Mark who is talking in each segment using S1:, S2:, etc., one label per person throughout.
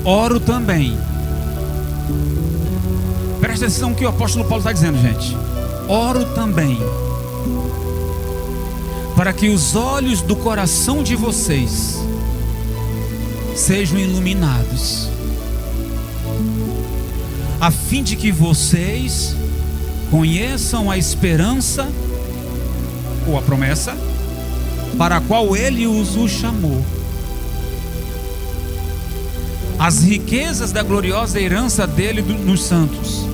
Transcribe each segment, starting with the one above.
S1: oro também. Presta atenção no que o apóstolo Paulo está dizendo, gente. Oro também para que os olhos do coração de vocês sejam iluminados, a fim de que vocês conheçam a esperança ou a promessa para a qual Ele os chamou, as riquezas da gloriosa herança dele nos santos,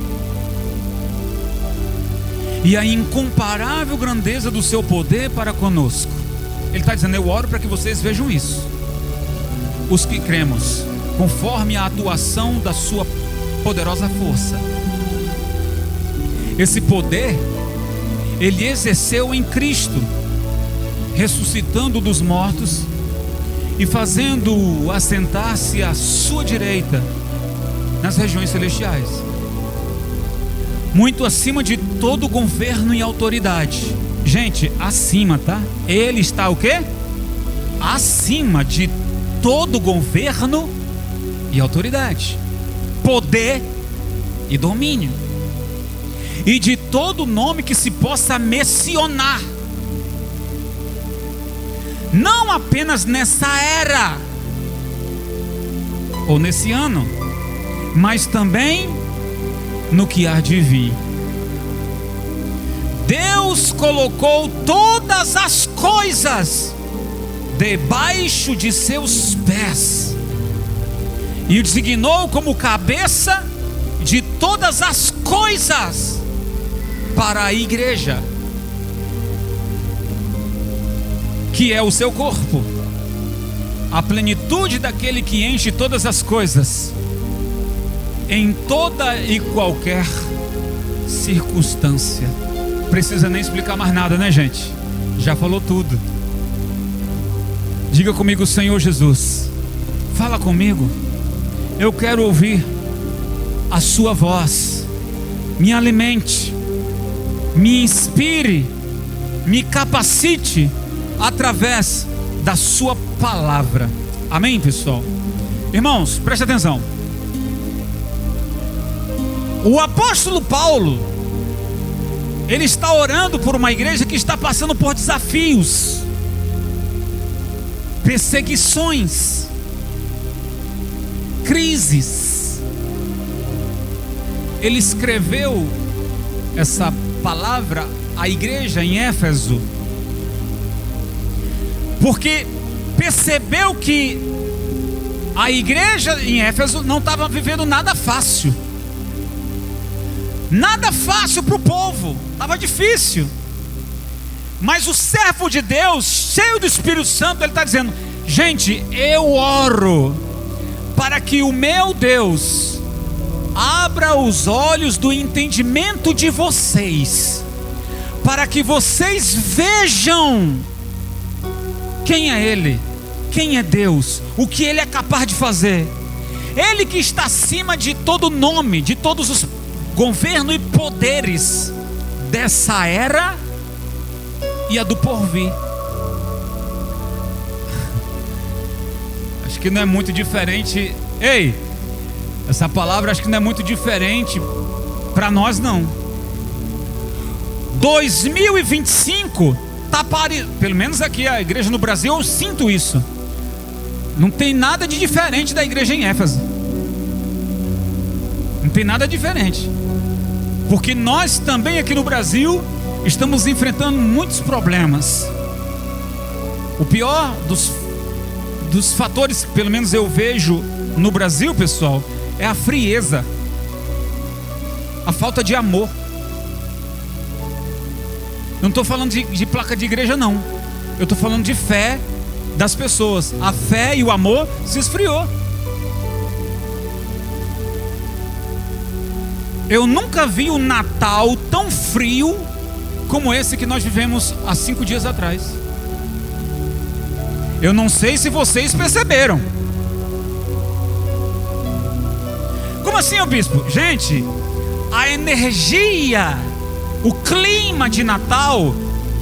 S1: e a incomparável grandeza do seu poder para conosco. Ele está dizendo: eu oro para que vocês vejam isso, os que cremos, conforme a atuação da sua poderosa força. Esse poder Ele exerceu em Cristo, ressuscitando dos mortos e fazendo-o assentar-se à sua direita nas regiões celestiais, muito acima de todo governo e autoridade. Gente, acima, tá? Ele está o quê? Acima de todo governo e autoridade, poder e domínio, e de todo nome que se possa mencionar, não apenas nessa era ou nesse ano, mas também no que há de vir. Deus colocou todas as coisas debaixo de seus pés e o designou como cabeça de todas as coisas para a igreja, que é o seu corpo, a plenitude daquele que enche todas as coisas em toda e qualquer circunstância. Precisa nem explicar mais nada, né, gente? Já falou tudo. Diga comigo: Senhor Jesus, fala comigo. Eu quero ouvir a sua voz. Me alimente, me inspire, me capacite através da sua palavra. Amém, pessoal? Irmãos, preste atenção. O apóstolo Paulo, ele está orando por uma igreja que está passando por desafios, perseguições, crises. Ele escreveu essa palavra à igreja em Éfeso, porque percebeu que a igreja em Éfeso não estava vivendo nada fácil. Nada fácil para o povo, estava difícil. Mas o servo de Deus, cheio do Espírito Santo, ele está dizendo: gente, eu oro para que o meu Deus abra os olhos do entendimento de vocês, para que vocês vejam quem é Ele, quem é Deus, o que Ele é capaz de fazer. Ele que está acima de todo nome, de todos os governo e poderes dessa era e a do porvir. Acho que não é muito diferente. Ei, essa palavra acho que não é muito diferente para nós, não. 2025 tá pelo menos aqui a igreja no Brasil, eu sinto isso. Não tem nada de diferente da igreja em Éfeso. Não tem nada diferente. Porque nós também aqui no Brasil estamos enfrentando muitos problemas. O pior dos fatores que pelo menos eu vejo no Brasil, pessoal, é a frieza, a falta de amor. Não estou falando de placa de igreja, não. Eu estou falando de fé das pessoas. A fé e o amor se esfriou. Eu nunca vi o Natal tão frio como esse que nós vivemos há 5 dias atrás. Eu não sei se vocês perceberam. Como assim, ô bispo? Gente, a energia, o clima de Natal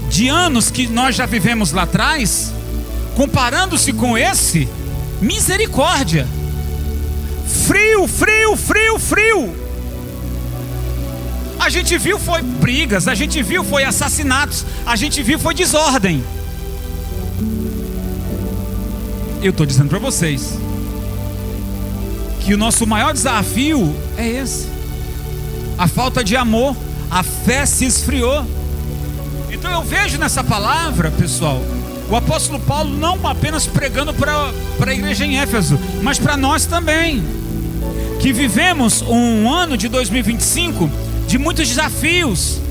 S1: de anos que nós já vivemos lá atrás, comparando-se com esse, misericórdia. Frio, frio, frio, frio. A gente viu foi brigas, a gente viu foi assassinatos, a gente viu foi desordem. Eu estou dizendo para vocês que o nosso maior desafio é esse: a falta de amor, a fé se esfriou. Então eu vejo nessa palavra, pessoal, o apóstolo Paulo não apenas pregando para a igreja em Éfeso, mas para nós também, que vivemos um ano de 2025 de muitos desafios,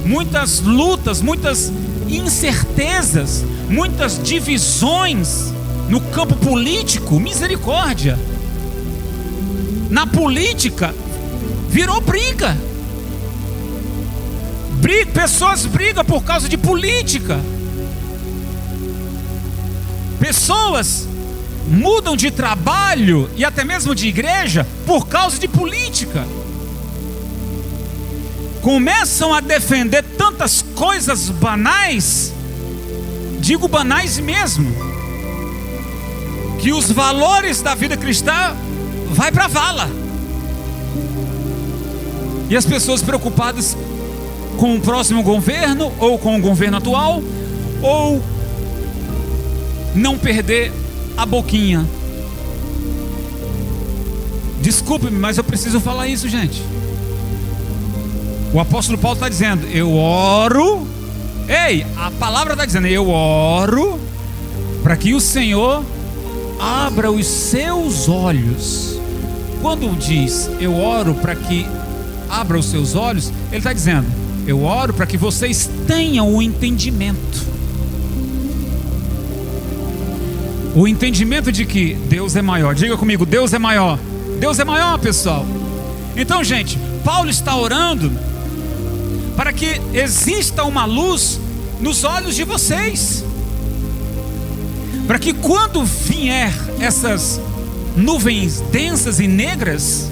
S1: muitas lutas, muitas incertezas, muitas divisões no campo político. Misericórdia! Na política virou briga. Pessoas brigam por causa de política. Pessoas mudam de trabalho e até mesmo de igreja por causa de política. Começam a defender tantas coisas banais, digo banais mesmo, que os valores da vida cristã vai para a vala. E as pessoas preocupadas com o próximo governo, ou com o governo atual, ou não perder a boquinha. Desculpe-me, mas eu preciso falar isso, gente. O apóstolo Paulo está dizendo: eu oro. Ei, a palavra está dizendo: eu oro para que o Senhor abra os seus olhos. Quando diz eu oro para que abra os seus olhos, ele está dizendo: eu oro para que vocês tenham o entendimento. O entendimento de que Deus é maior. Diga comigo: Deus é maior. Deus é maior, pessoal. Então, gente, Paulo está orando para que exista uma luz nos olhos de vocês, para que quando vier essas nuvens densas e negras,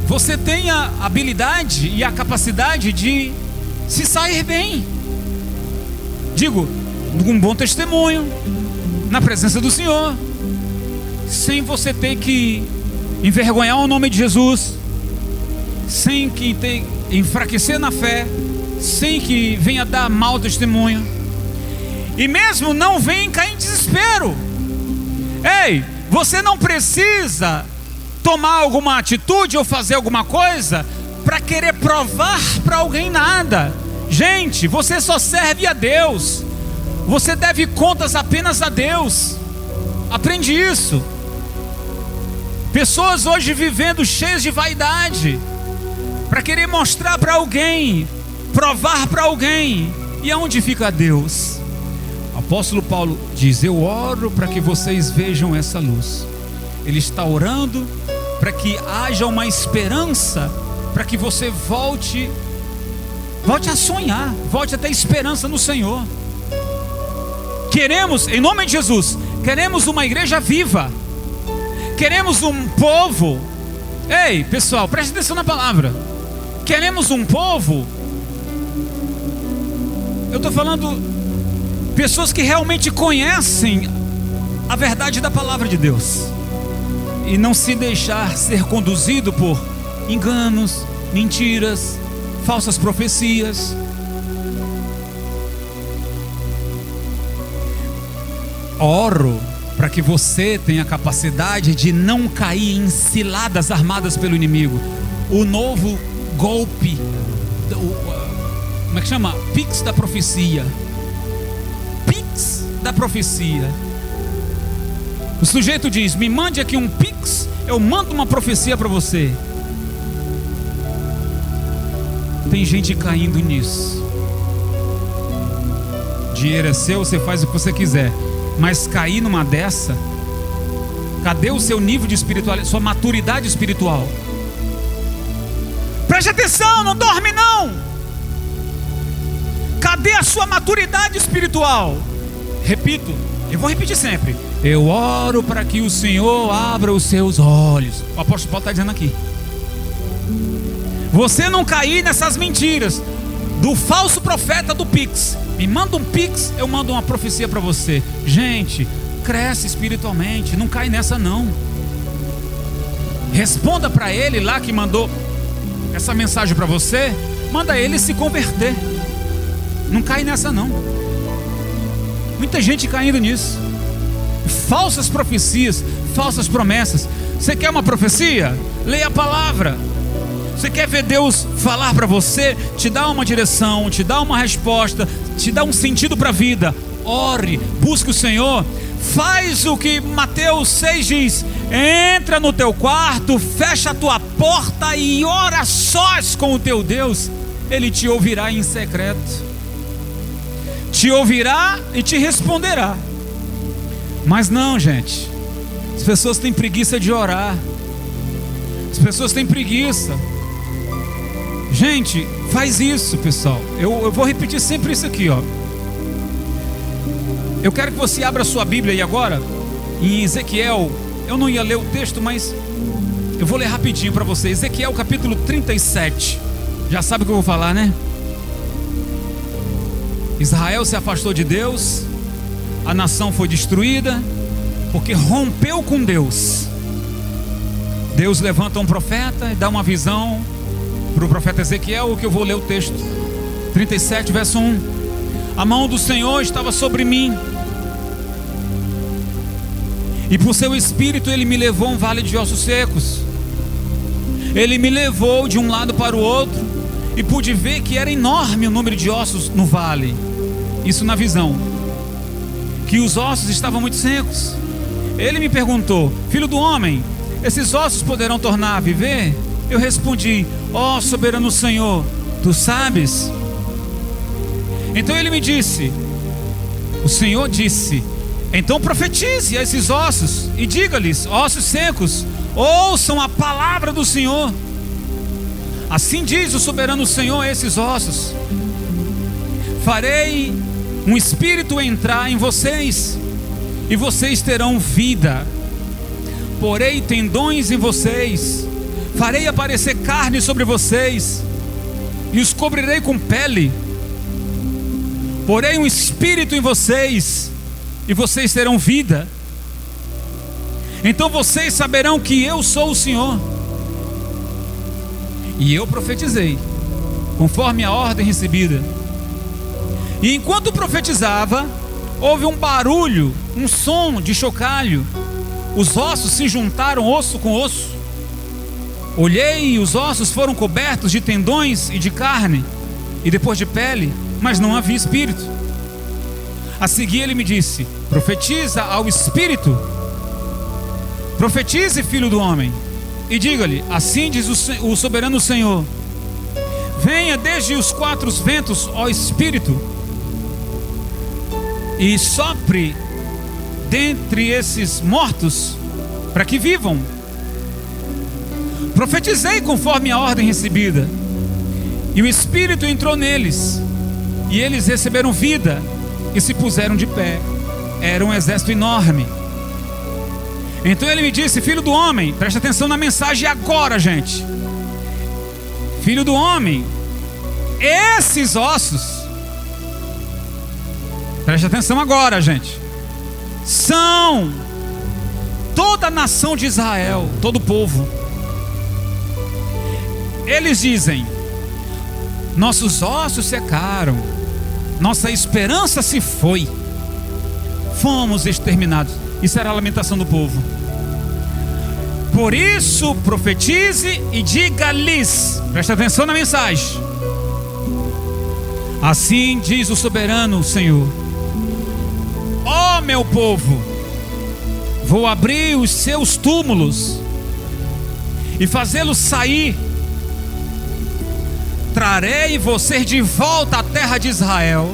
S1: você tenha a habilidade e a capacidade de se sair bem. Digo, um bom testemunho na presença do Senhor, sem você ter que envergonhar o nome de Jesus, sem que ter enfraquecer na fé, sem que venha dar mau testemunho, e mesmo não venha cair em desespero. Ei, você não precisa tomar alguma atitude ou fazer alguma coisa para querer provar para alguém nada. Gente, você só serve a Deus. Você deve contas apenas a Deus. Aprende isso. Pessoas hoje vivendo cheias de vaidade, para querer mostrar para alguém, provar para alguém. E aonde fica Deus? O apóstolo Paulo diz: eu oro para que vocês vejam essa luz. Ele está orando para que haja uma esperança, para que você volte a sonhar, volte a ter esperança no Senhor. Queremos, em nome de Jesus, queremos uma igreja viva, queremos um povo. Ei, pessoal, preste atenção na palavra. Queremos um povo, eu estou falando pessoas que realmente conhecem a verdade da palavra de Deus, e não se deixar ser conduzido por enganos, mentiras, falsas profecias. Oro para que você tenha a capacidade de não cair em ciladas armadas pelo inimigo. O novo golpe, como é que chama? Pix da profecia. Pix da profecia. O sujeito diz: me mande aqui um Pix, eu mando uma profecia para você. Tem gente caindo nisso. Dinheiro é seu, você faz o que você quiser. Mas cair numa dessa, cadê o seu nível de espiritualidade, sua maturidade espiritual? Preste atenção, não dorme não. Cadê a sua maturidade espiritual? Repito, eu vou repetir sempre: eu oro para que o Senhor abra os seus olhos. O apóstolo Paulo está dizendo aqui. Você não cair nessas mentiras do falso profeta do Pix. Me manda um Pix, eu mando uma profecia para você. Gente, cresce espiritualmente. Não cai nessa não. Responda para ele lá que mandou essa mensagem para você. Manda ele se converter. Não cai nessa não. Muita gente caindo nisso. Falsas profecias, falsas promessas. Você quer uma profecia? Leia a palavra. Você quer ver Deus falar para você, te dar uma direção, te dar uma resposta, te dar um sentido para a vida? Ore, busque o Senhor. Faz o que Mateus 6 diz: entra no teu quarto, fecha a tua porta e ora sós com o teu Deus. Ele te ouvirá em secreto, te ouvirá e te responderá. Mas não, gente, as pessoas têm preguiça de orar. As pessoas têm preguiça. Gente, faz isso, pessoal. Eu vou repetir sempre isso aqui, ó. Eu quero que você abra a sua Bíblia aí agora, em Ezequiel. Eu não ia ler o texto, mas eu vou ler rapidinho para você. Ezequiel capítulo 37. Já sabe o que eu vou falar, né? Israel se afastou de Deus. A nação foi destruída porque rompeu com Deus. Deus levanta um profeta e dá uma visão para o profeta Ezequiel, o que eu vou ler o texto 37, verso 1. A mão do Senhor estava sobre mim, e por seu espírito ele me levou a um vale de ossos secos. Ele me levou de um lado para o outro, e pude ver que era enorme o número de ossos no vale. Isso na visão, que os ossos estavam muito secos. Ele me perguntou: filho do homem, esses ossos poderão tornar a viver? Eu respondi: ó soberano Senhor, tu sabes. Então ele me disse, o Senhor disse: então profetize a esses ossos e diga-lhes: ossos secos, ouçam a palavra do Senhor. Assim diz o soberano Senhor a esses ossos: farei um espírito entrar em vocês, e vocês terão vida. Porei tendões em vocês, farei aparecer carne sobre vocês, e os cobrirei com pele. Porei um espírito em vocês, e vocês terão vida. Então vocês saberão que eu sou o Senhor. E eu profetizei, conforme a ordem recebida. E enquanto profetizava, houve um barulho, um som de chocalho. Os ossos se juntaram osso com osso. Olhei e os ossos foram cobertos de tendões e de carne, e depois de pele, mas não havia espírito. A seguir ele me disse: profetiza ao espírito. Profetize, filho do homem, e diga-lhe: assim diz o soberano Senhor: venha desde os quatro ventos, ó espírito, e sopre dentre esses mortos, para que vivam. Profetizei conforme a ordem recebida, e o espírito entrou neles, e eles receberam vida e se puseram de pé. Era um exército enorme. Então ele me disse: filho do homem, presta atenção na mensagem agora, gente. Filho do homem, esses ossos, presta atenção agora, gente, são toda a nação de Israel, todo o povo. Eles dizem: nossos ossos secaram, nossa esperança se foi, fomos exterminados. Isso era a lamentação do povo. Por isso profetize e diga-lhes, presta atenção na mensagem: assim diz o soberano Senhor: ó meu povo, vou abrir os seus túmulos e fazê-los sair. Trarei vocês de volta à terra de Israel.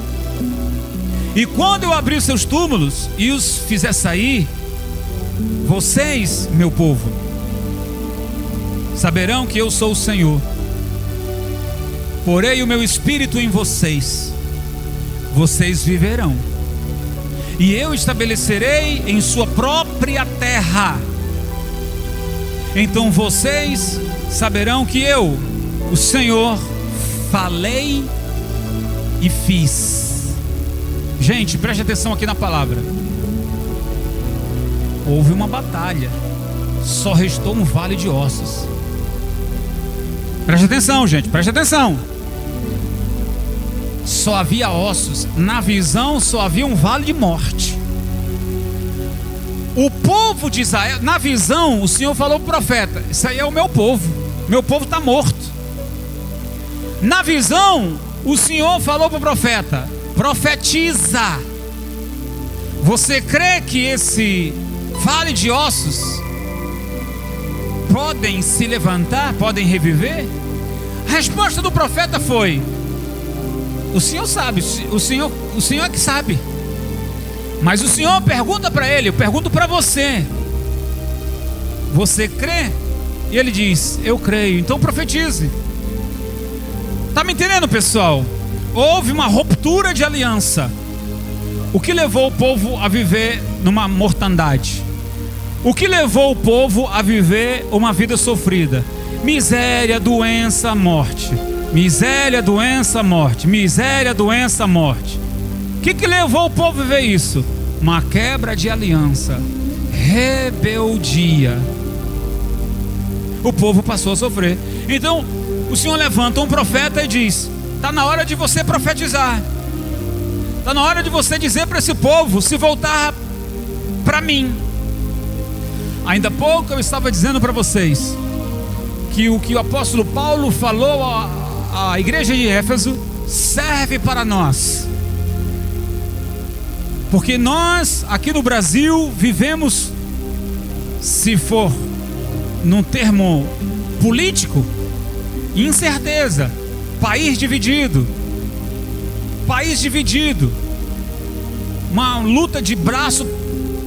S1: E quando eu abrir os seus túmulos e os fizer sair, vocês, meu povo, saberão que eu sou o Senhor. Porei o meu espírito em vocês, vocês viverão, e eu estabelecerei em sua própria terra. Então vocês saberão que eu, o Senhor, falei e fiz. Gente, preste atenção aqui na palavra. houve uma batalha, só restou um vale de ossos. Preste atenção, gente, preste atenção. Só havia ossos. Na visão só havia um vale de morte. O povo de Israel, na visão, o Senhor falou para o profeta: isso aí é o meu povo está morto. Na visão, o Senhor falou para o profeta: profetiza. Você crê que esse vale de ossos podem se levantar, podem reviver? A resposta do profeta foi: o Senhor sabe, o Senhor é que sabe. Mas o Senhor pergunta para ele: eu pergunto para você, você crê? E ele diz: eu creio. Então profetize. Está me entendendo, pessoal? Houve uma ruptura de aliança. O que levou o povo a viver numa mortandade? O que levou o povo a viver uma vida sofrida? Miséria, doença, morte. Miséria, doença, morte. Miséria, doença, morte. O que levou o povo a viver isso? Uma quebra de aliança, rebeldia. O povo passou a sofrer. Então o Senhor levanta um profeta e diz: está na hora de você profetizar. Está na hora de você dizer para esse povo se voltar para mim. Ainda há pouco eu estava dizendo para vocês que o que o apóstolo Paulo falou à igreja de Éfeso serve para nós. Porque nós aqui no Brasil vivemos, se for num termo político, incerteza, país dividido, uma luta de braço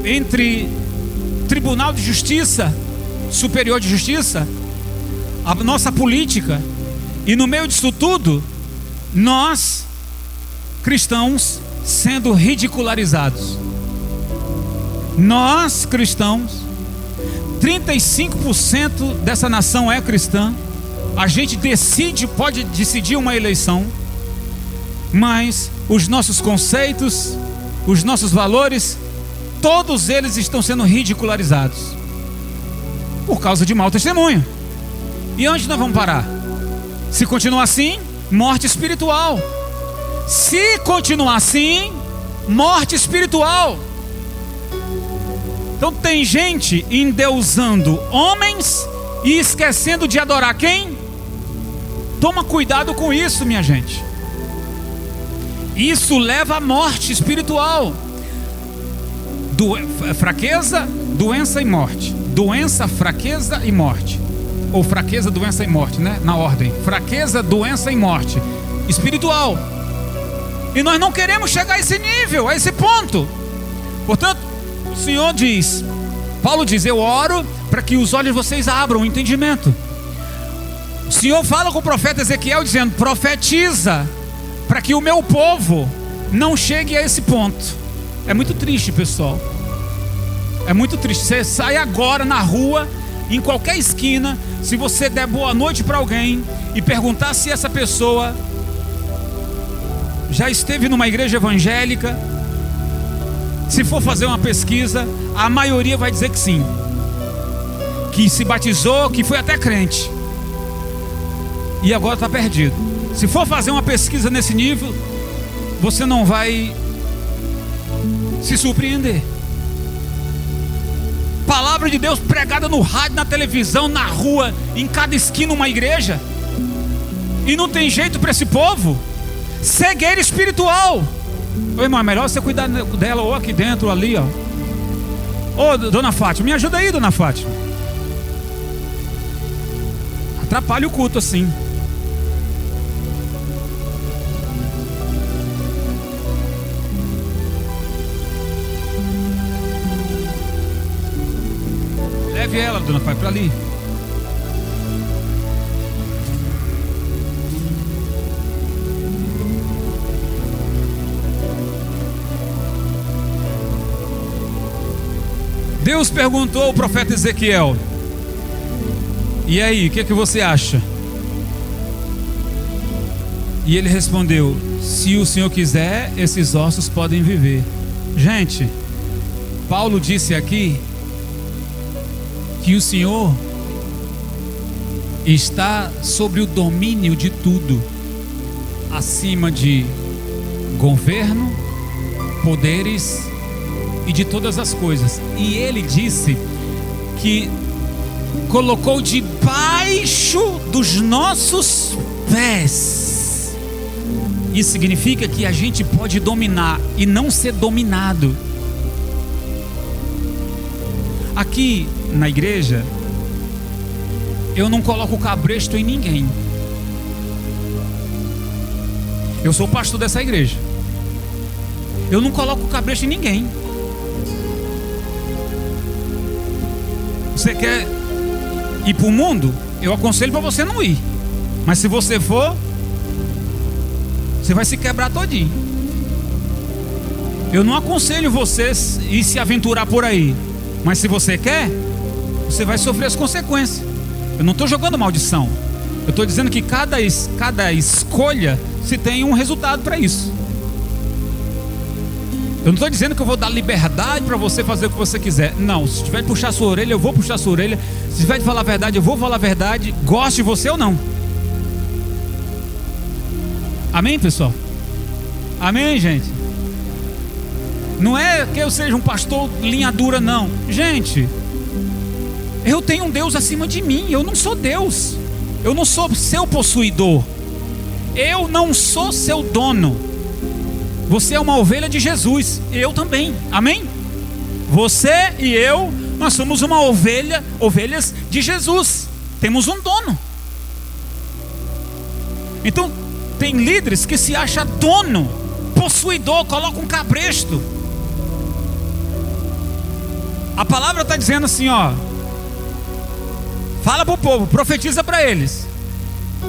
S1: entre Tribunal de Justiça, Superior de Justiça, a nossa política, e no meio disso tudo, nós, cristãos, sendo ridicularizados. Nós, cristãos, 35% dessa nação é cristã. A gente pode decidir uma eleição, mas os nossos conceitos, os nossos valores, todos eles estão sendo ridicularizados por causa de mau testemunho. E onde nós vamos parar? Se continuar assim, morte espiritual. Se continuar assim, morte espiritual. Então tem gente endeusando homens e esquecendo de adorar quem? Toma cuidado com isso, minha gente. Isso leva à morte espiritual. Fraqueza, doença e morte. Doença, fraqueza e morte. Ou fraqueza, doença e morte, né? Na ordem. Fraqueza, doença e morte espiritual. E nós não queremos chegar a esse nível, a esse ponto. Portanto, o Senhor diz, Paulo diz: eu oro para que os olhos de vocês abram o entendimento. O Senhor fala com o profeta Ezequiel dizendo: profetiza para que o meu povo não chegue a esse ponto. É muito triste, pessoal. É muito triste. Você sai agora na rua, em qualquer esquina, se você der boa noite para alguém e perguntar se essa pessoa já esteve numa igreja evangélica, se for fazer uma pesquisa, a maioria vai dizer que sim, que se batizou, que foi até crente, e agora está perdido. Se for fazer uma pesquisa nesse nível, você não vai se surpreender. Palavra de Deus pregada no rádio, na televisão, na rua, em cada esquina uma igreja, e não tem jeito para esse povo. Cegueira espiritual. Ô irmão, é melhor você cuidar dela ou aqui dentro ou ali, ó. Ô dona Fátima, me ajuda aí, dona Fátima. Atrapalha o culto assim. Leve ela, dona Fátima, para ali. Deus perguntou ao profeta Ezequiel: e aí, o que você acha? E ele respondeu: se o Senhor quiser, esses ossos podem viver. Gente, Paulo disse aqui que o Senhor está sobre o domínio de tudo, acima de governo, poderes e de todas as coisas. E Ele disse que colocou debaixo dos nossos pés. Isso significa que a gente pode dominar e não ser dominado. Aqui na igreja, eu não coloco cabresto em ninguém. Eu sou pastor dessa igreja. Eu não coloco cabresto em ninguém. Você quer ir para o mundo? Eu aconselho para você não ir. Mas se você for, você vai se quebrar todinho. Eu não aconselho vocês ir se aventurar por aí. Mas se você quer, você vai sofrer as consequências. Eu não estou jogando maldição. Eu estou dizendo que cada escolha se tem um resultado para isso. Eu não estou dizendo que eu vou dar liberdade para você fazer o que você quiser. Não, se tiver de puxar sua orelha, eu vou puxar sua orelha. Se tiver de falar a verdade, eu vou falar a verdade. Goste de você ou não. Amém, pessoal? Amém, gente? Não é que eu seja um pastor linha dura, não. Gente, eu tenho um Deus acima de mim. Eu não sou Deus. Eu não sou seu possuidor. Eu não sou seu dono. Você é uma ovelha de Jesus. Eu também. Amém? Você e eu, nós somos uma ovelhas de Jesus. Temos um dono. Então, tem líderes que se acham dono, possuidor, colocam um cabresto. A palavra está dizendo assim, ó. Fala para o povo, profetiza para eles.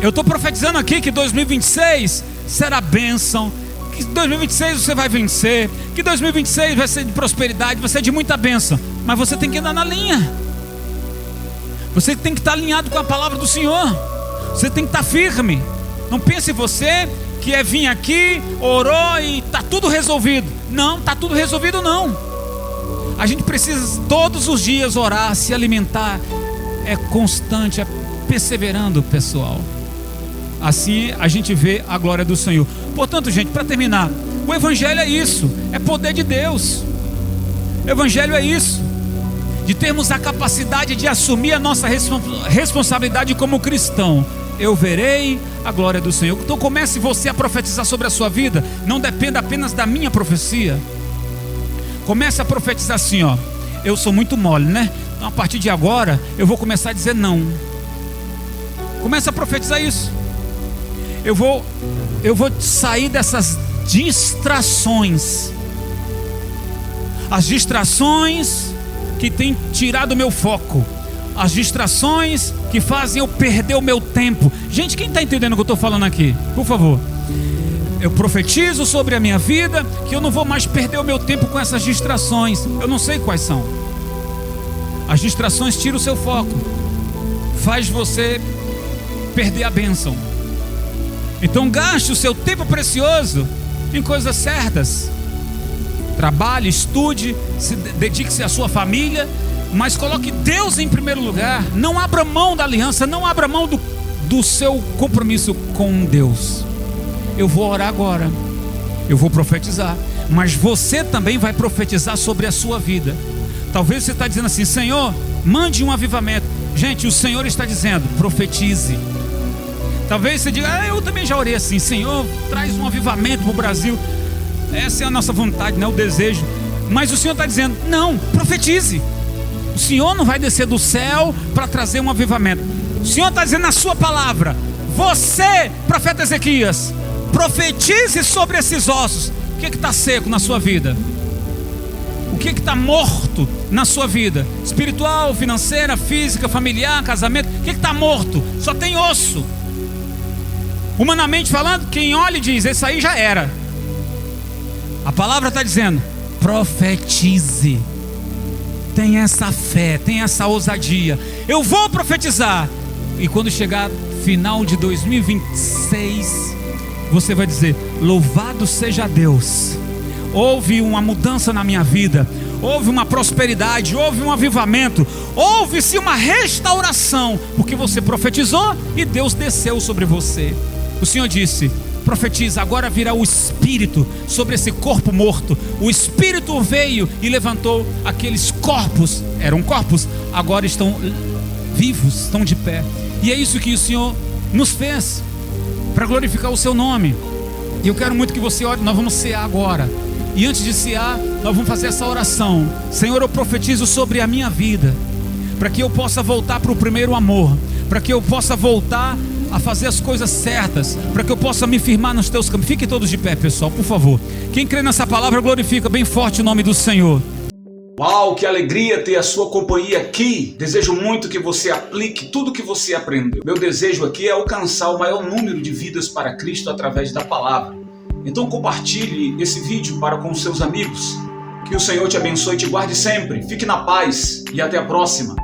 S1: Eu estou profetizando aqui que 2026 será bênção, que 2026 você vai vencer, que 2026 vai ser de prosperidade, vai ser de muita bênção. Mas você tem que andar na linha. Você tem que estar alinhado com a palavra do Senhor. Você tem que estar firme. Não pense você que é vir aqui, orou e está tudo resolvido. Não, está tudo resolvido não. A gente precisa todos os dias orar, se alimentar. É constante, é perseverando, pessoal. Assim a gente vê a glória do Senhor. Portanto, gente, para terminar, o Evangelho é isso, é poder de Deus. O Evangelho é isso, de termos a capacidade de assumir a nossa responsabilidade como cristão. Eu verei a glória do Senhor. Então comece você a profetizar sobre a sua vida. Não dependa apenas da minha profecia. Comece a profetizar assim, ó. Eu sou muito mole, né? Então a partir de agora eu vou começar a dizer não. Comece a profetizar isso. Eu vou sair dessas distrações. As distrações que têm tirado o meu foco. As distrações que fazem eu perder o meu tempo. Gente, quem está entendendo o que eu estou falando aqui? Por favor. Eu profetizo sobre a minha vida que eu não vou mais perder o meu tempo com essas distrações. Eu não sei quais são. As distrações tiram o seu foco, faz você perder a bênção. Então gaste o seu tempo precioso em coisas certas. Trabalhe, estude, dedique-se à sua família, mas coloque Deus em primeiro lugar. Não abra mão da aliança, não abra mão do seu compromisso com Deus. Eu vou orar agora, eu vou profetizar, mas você também vai profetizar sobre a sua vida. Talvez você está dizendo assim: Senhor, mande um avivamento. Gente, o Senhor está dizendo: profetize. Talvez você diga: eu também já orei assim, Senhor, traz um avivamento para o Brasil. Essa é a nossa vontade, né? O desejo. Mas o Senhor está dizendo: não, profetize. O Senhor não vai descer do céu para trazer um avivamento. O Senhor está dizendo na sua palavra: você, profeta Ezequias, profetize sobre esses ossos. O que está seco na sua vida? O que está morto na sua vida? Espiritual, financeira, física, familiar, casamento. O que está morto? Só tem osso. Humanamente falando, quem olha e diz: esse aí já era. A palavra está dizendo: profetize. Tenha essa fé, tenha essa ousadia. Eu vou profetizar. E quando chegar final de 2026, você vai dizer: louvado seja Deus, houve uma mudança na minha vida, houve uma prosperidade, houve um avivamento, houve-se uma restauração, porque você profetizou e Deus desceu sobre você. O Senhor disse: profetiza, agora virá o Espírito sobre esse corpo morto. O Espírito veio e levantou aqueles corpos, eram corpos, agora estão vivos, estão de pé. E é isso que o Senhor nos fez, para glorificar o seu nome. E eu quero muito que você ore. Nós vamos cear agora, e antes de cear, nós vamos fazer essa oração. Senhor, eu profetizo sobre a minha vida, para que eu possa voltar para o primeiro amor, para que eu possa voltar a fazer as coisas certas, para que eu possa me firmar nos teus caminhos. Fiquem todos de pé, pessoal, por favor. Quem crê nessa palavra, glorifica bem forte o nome do Senhor.
S2: Uau, que alegria ter a sua companhia aqui. Desejo muito que você aplique tudo que você aprendeu. Meu desejo aqui é alcançar o maior número de vidas para Cristo através da palavra. Então compartilhe esse vídeo para com os seus amigos. Que o Senhor te abençoe e te guarde sempre. Fique na paz e até a próxima.